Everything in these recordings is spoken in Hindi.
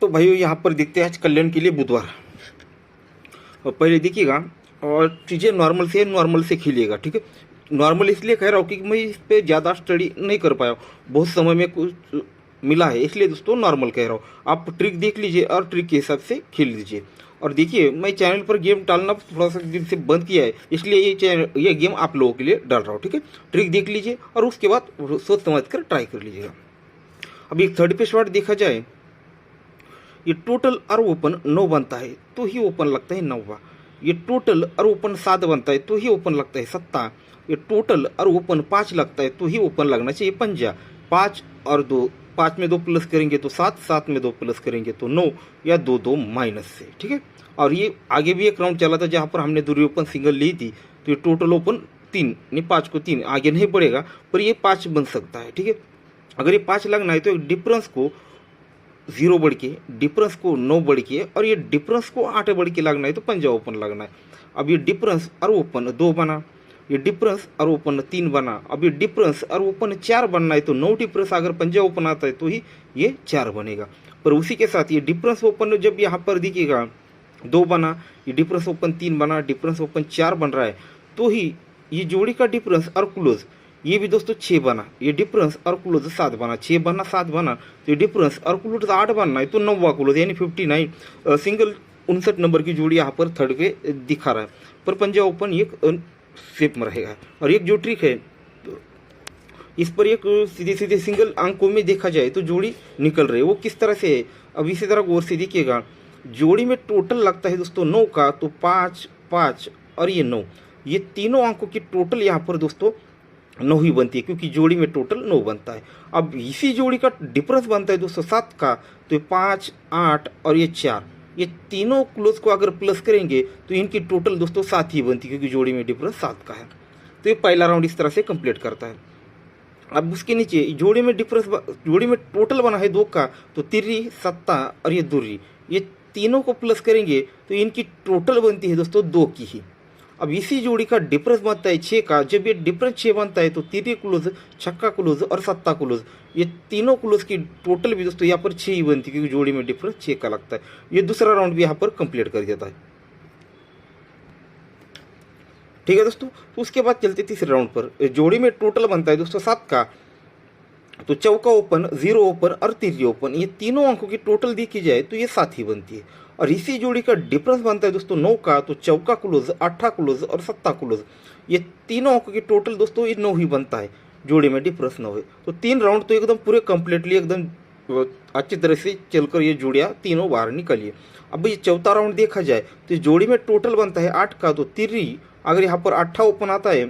तो भाइयों यहाँ पर देखते हैं आज कल्याण के लिए बुधवार। और पहले देखिएगा और चीज़ें नॉर्मल से खेलिएगा, ठीक है। नॉर्मल इसलिए कह रहा हूँ कि मैं इस पर ज़्यादा स्टडी नहीं कर पाया, बहुत समय में कुछ मिला है, इसलिए दोस्तों नॉर्मल कह रहा हूँ। आप ट्रिक देख लीजिए और ट्रिक के हिसाब से खेल लीजिए। और देखिए मैं चैनल पर गेम डालना थोड़ा सा दिन से बंद किया है, इसलिए ये गेम आप लोगों के लिए डाल रहा हूँ, ठीक है। ट्रिक देख लीजिए और उसके बाद सोच समझ कर ट्राई कर लीजिएगा। अब एक थर्ड पे शॉट देखा जाए, ये टोटल और ओपन 9 बनता है तो ही ओपन लगता है 9वां। ये टोटल और ओपन 7 बनता है तो ही ओपन लगता है 7। ये टोटल और ओपन 5 लगता है तो ही ओपन लगना चाहिए 5। 5 और 2, 5 में 2 प्लस करेंगे तो 7, 7 में 2 प्लस करेंगे तो 9 या 2 2 माइनस से, ठीक है। और ये आगे भी एक राउंड चला था जहाँ पर हमने दूरी ओपन सिंगल ली थी, तो ये टोटल ओपन 3 नहीं 5 को 3 आगे नहीं बढ़ेगा, पर ये 5 बन सकता है, ठीक है। अगर ये 5 लगना है तो डिफरेंस को 0 बढ़ के, डिफरेंस को 9 बढ़ के और ये डिफरेंस को 8 बढ़ के लगना है तो 5 ओपन लगना है। अब ये डिफरेंस और ओपन 2 बना, ये डिफरेंस और ओपन 3 बना। अब ये डिफरेंस और ओपन 4 बनना है तो 9 डिफरेंस अगर 5 ओपन आता है तो ही ये 4 बनेगा। पर उसी के साथ ये डिफरेंस ओपन जब यहाँ पर दिखेगा 2 बना, ये डिफरेंस ओपन 3 बना, डिफरेंस ओपन 4 बन रहा है तो ही ये जोड़ी का डिफरेंस और क्लोज ये भी दोस्तों 6 बना, ये डिफरेंस और क्लोज 7 बना, 6 बना 7 बना, तो ये डिफरेंस और क्लोज 8 बनना है तो 9वां क्लोज यानी 59 सिंगल 59 नंबर की जोड़ी यहाँ पर थर्ड पे दिखा रहा है। पर पंजा ओपन एक शेप में रहेगा। और एक जो ट्रिक है इस पर एक सीधे सीधे सिंगल अंकों में देखा जाए तो जोड़ी निकल रही है, वो किस तरह से है अब इसी तरह गौर से देखिएगा। जोड़ी में टोटल लगता है दोस्तों 9 का, तो 5 5 और ये 9, ये तीनों अंकों की टोटल यहाँ पर दोस्तों 9 ही बनती है क्योंकि जोड़ी में टोटल 9 बनता है। अब इसी जोड़ी का डिफरेंस बनता है दोस्तों 7 का, तो 5 8 और ये 4, ये तीनों क्लोज को अगर प्लस करेंगे तो इनकी टोटल दोस्तों 7 ही बनती है क्योंकि जोड़ी में डिफरेंस 7 का है। तो ये पहला राउंड इस तरह से कंप्लीट करता है। अब उसके नीचे जोड़ी में डिफरेंस, जोड़ी में टोटल बना है 2 का, तो 3 7 और ये 2, ये तीनों को प्लस करेंगे तो इनकी टोटल बनती है दोस्तों 2 की ही। अब इसी जोड़ी का डिफरेंस बनता है 6 का, जब ये डिफरेंस 6 बनता है तो 3 क्लोज, छक्का क्लोज और 7 क्लोज, ये तीनों क्लोज की टोटल भी दोस्तों यहाँ पर 6 ही बनती है क्योंकि जोड़ी में डिफरेंस 6 का लगता है। ये दूसरा राउंड भी यहाँ पर कंप्लीट कर देता है, ठीक है दोस्तों। तो उसके बाद चलते तीसरे राउंड पर। जोड़ी में टोटल बनता है दोस्तों 7 का, तो चौका ओपन, 0 ओपन और 3 ओपन, ये तीनों अंकों की टोटल देखी जाए तो ये 7 ही बनती है। और इसी जोड़ी का डिफरेंस बनता है दोस्तों 9 का, तो चौका क्लोज, 8 क्लोज और 7 क्लोज, ये तीनों अंकों की टोटल दोस्तों ये 9 ही बनता है। जोड़ी में डिफरेंस 9 है। तो 3 राउंड तो एकदम पूरे कंप्लीटली एकदम अच्छी तरह से चलकर ये जोड़ियाँ तीनों बाहर निकलिए। अब ये चौथा राउंड देखा जाए तो जोड़ी में टोटल बनता है 8 का, तो 3 अगर यहाँ पर 8 ओपन आता है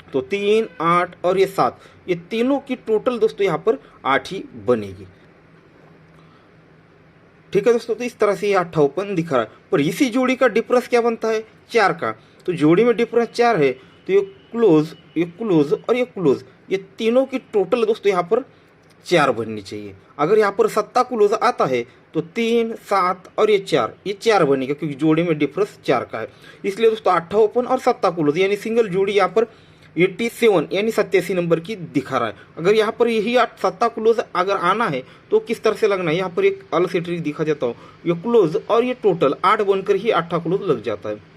तो 3 8 और ये 7, ये तीनों की टोटल दोस्तों यहाँ पर 8 ही बनेगी, ठीक है दोस्तों। तो इस तरह से ये 8 ओपन दिख रहा है। पर इसी जोड़ी का डिफरेंस क्या बनता है 4 का, तो जोड़ी में डिफरेंस 4 है तो ये क्लोज, ये क्लोज और ये क्लोज, ये तीनों की टोटल दोस्तों यहाँ पर 4 बननी चाहिए। अगर यहाँ पर 7 क्लोज आता है तो 3 7 और ये 4, ये 4 बनेगा क्योंकि जोड़ी में डिफरेंस 4 का है। इसलिए दोस्तों 8 ओपन और 7 क्लोज यानी सिंगल जोड़ी यहाँ पर 87 यानी 87 नंबर की दिखा रहा है। अगर यहाँ पर यही 7 क्लोज अगर आना है तो किस तरह से लगना है, यहाँ पर एक अलग से ट्रिक दिखा देता हूँ। ये क्लोज और ये टोटल 8 बनकर ही 8 क्लोज लग जाता है।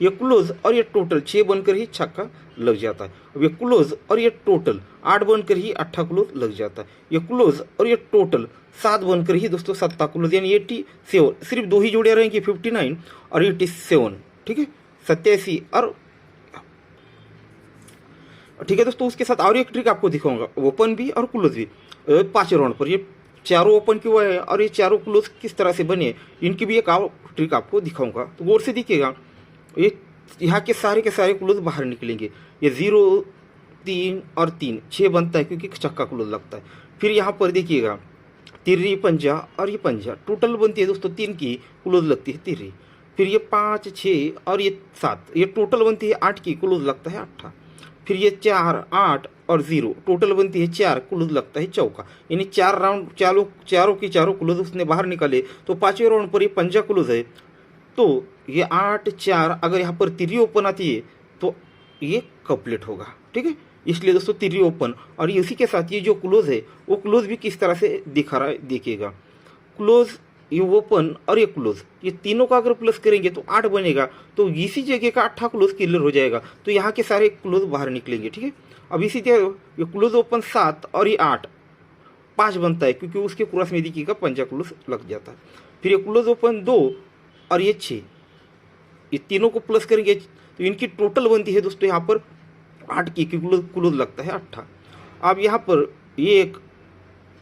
ये क्लोज और ये टोटल 6 बनकर ही छक्का लग जाता है। अब ये क्लोज और ये टोटल 8 बनकर ही 8 क्लोज लग जाता है। ये क्लोज और ये टोटल 7 बनकर ही दोस्तों 7 क्लोज यानी 87, सिर्फ 2 ही जोड़ियाँ रहेंगी 59 और 87, ठीक है 87 और ठीक है दोस्तों। उसके साथ और एक ट्रिक आपको दिखाऊंगा, ओपन भी और क्लोज भी 5 राउंड पर। ये चारों ओपन क्यों है और ये चारों क्लोज किस तरह से बने, इनकी भी एक ट्रिक आपको दिखाऊंगा, तो गौर से देखिएगा। ये यहाँ के सारे क्लोज बाहर निकलेंगे। ये 0 3 और 3 6 बनता है क्योंकि छक्का क्लोज लगता है। फिर यहाँ पर देखिएगा 3 5 और ये 5, टोटल बनती है दोस्तों 3 की क्लोज लगती है 3। फिर ये 5 6 और ये 7, ये टोटल बनती है 8 की क्लोज लगता है 8। फिर ये 4 8 और 0, टोटल बनती है 4 क्लोज लगता है चौका। यानी 4 राउंड चारों की चारों क्लोज उसने बाहर निकाले। तो 5वें राउंड पर ये 5 क्लोज है, तो ये 8 4 अगर यहाँ पर 3 ओपन आती है तो ये कंप्लीट होगा, ठीक है। इसलिए दोस्तों 3 ओपन और इसी के साथ ये जो क्लोज है वो क्लोज भी किस तरह से दिखा रहा है देखिएगा। क्लोज ये ओपन और ये क्लोज, ये तीनों का अगर प्लस करेंगे तो 8 बनेगा। तो इसी जगह का 8 क्लोज क्लियर हो जाएगा, तो यहाँ के सारे क्लोज बाहर निकलेंगे। ठीक है, अब इसी तरह ये क्लोज ओपन 7 और ये 8 5 बनता है, क्योंकि उसके क्रॉस में देखिएगा पंजा क्लोज लग जाता है। फिर ये क्लोज ओपन 2 और ये 6, ये तीनों को प्लस करेंगे तो इनकी टोटल बनती है दोस्तों यहाँ पर 8 की, क्लोज क्लोज लगता है 8। अब यहाँ पर 1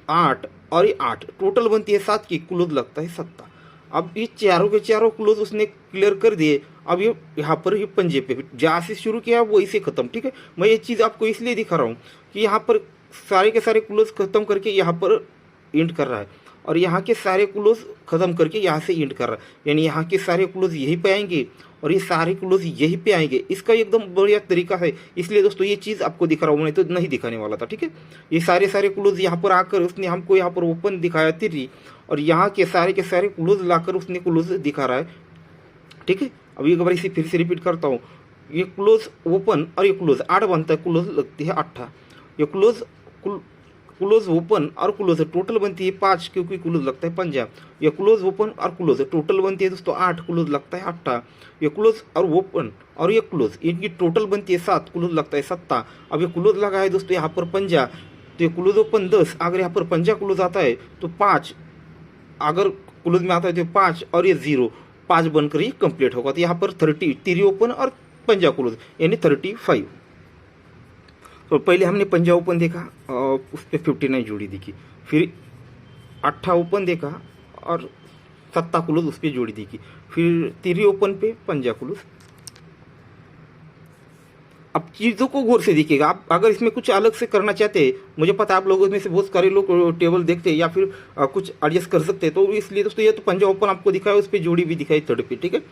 8 और ये 8 टोटल बनती है 7 की, क्लोज लगता है 7। अब ये चारों के चारों क्लोज उसने क्लियर कर दिए। अब ये यहाँ पर ये पंजे पे जहाँ से शुरू किया वो इसे खत्म। ठीक है, मैं ये चीज़ आपको इसलिए दिखा रहा हूँ कि यहाँ पर सारे के सारे क्लोज खत्म करके यहाँ पर एंड कर रहा है, और यहाँ के सारे क्लोज खत्म करके यहाँ से एंड कर रहा है, यानी यहाँ के सारे क्लोज यहीं पे आएंगे और ये सारे क्लोज यहीं पे आएंगे। इसका एकदम बढ़िया तरीका है, इसलिए दोस्तों ये चीज़ आपको दिखा रहा हूँ, मैं तो नहीं दिखाने वाला था। ठीक है, ये सारे सारे क्लोज यहाँ पर आकर उसने हमको यहाँ पर ओपन दिखाया 3, और यहाँ के सारे क्लोज लाकर उसने क्लोज दिखा रहा है। ठीक है, अब एक बार इसे फिर से रिपीट करता हूँ, ये क्लोज ओपन और ये क्लोज 8 बनता है, क्लोज लगती है 8। ये क्लोज ओपन और क्लोज टोटल बनती है 5, क्योंकि क्लोज लगता है पंजा। ये क्लोज ओपन और क्लोज टोटल बनती है दोस्तों 8, क्लोज लगता है 8। ये क्लोज और ओपन और ये क्लोज इनकी टोटल बनती है 7, क्लोज लगता है 7। अब ये क्लोज लगा है दोस्तों यहाँ पर पंजा, तो ये क्लोज ओपन 10, अगर यहाँ पर पंजा क्लोज आता है तो 5, अगर क्लोज में आता है तो 5 और ये 0, 5 बनकर ये कंप्लीट होगा। तो यहाँ पर 3 ओपन और पंजा क्लोज यानी 35। तो पहले हमने पंजा ओपन देखा और उस पर 59 जोड़ी दिखी, फिर 8 ओपन देखा और 7 क्लोज उस पर जोड़ी दिखी, फिर 3 ओपन पे पंजा क्लोज। अब चीज़ों को गौर से देखिएगा, आप अगर इसमें कुछ अलग से करना चाहते हैं, मुझे पता है आप लोगों में से बहुत सारे लोग टेबल देखते हैं या फिर कुछ एडजस्ट कर सकते हैं, तो इसलिए दोस्तों ये तो पंजा ओपन आपको दिखाया, उस पर जोड़ी भी दिखाई 3rd पे। ठीक है,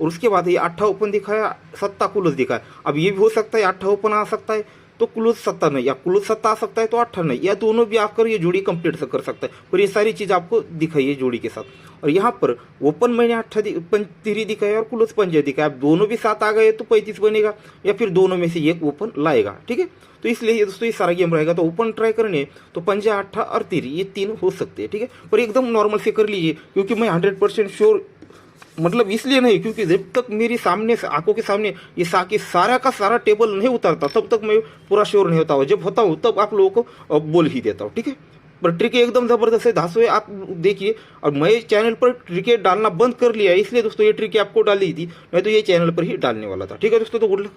और उसके बाद ये 8 ओपन दिखाया, 7 क्लोज दिखाया। अब ये भी हो सकता है 8 ओपन आ सकता है तो क्लोज 7 नहीं, या क्लोज 7 आ सकता है तो 8 नहीं, या दोनों भी आकर ये जोड़ी कंप्लीट कर सकता है। पर ये सारी चीज़ आपको दिखाई है जोड़ी के साथ। और यहाँ पर ओपन मैंने 3 दिखाया और क्लोज पंजा दिखाया। अब दोनों भी 7 आ गए तो 35 बनेगा, या फिर दोनों में से एक ओपन लाएगा। ठीक है, तो इसलिए दोस्तों ये सारा गेम रहेगा। तो ओपन ट्राई करने तो पंजा 8 और 3 ये 3 हो सकते हैं। ठीक है, पर एकदम नॉर्मल से कर लीजिए, क्योंकि मैं 100% श्योर, मतलब इसलिए नहीं क्योंकि जब तक मेरी सामने आंखों के सामने ये सारा का सारा टेबल नहीं उतरता तब तक मैं पूरा श्योर नहीं होता हूँ। जब होता हूँ तब आप लोगों को बोल ही देता हूँ। ठीक है, पर ट्रिक एकदम ज़बरदस्त है, धांसू है, आप देखिए। और मैं चैनल पर ट्रिकें डालना बंद कर लिया, इसलिए दोस्तों ये ट्रिक आपको डाली थी, मैं तो ये चैनल पर ही डालने वाला था। ठीक है दोस्तों, तो गुड लक।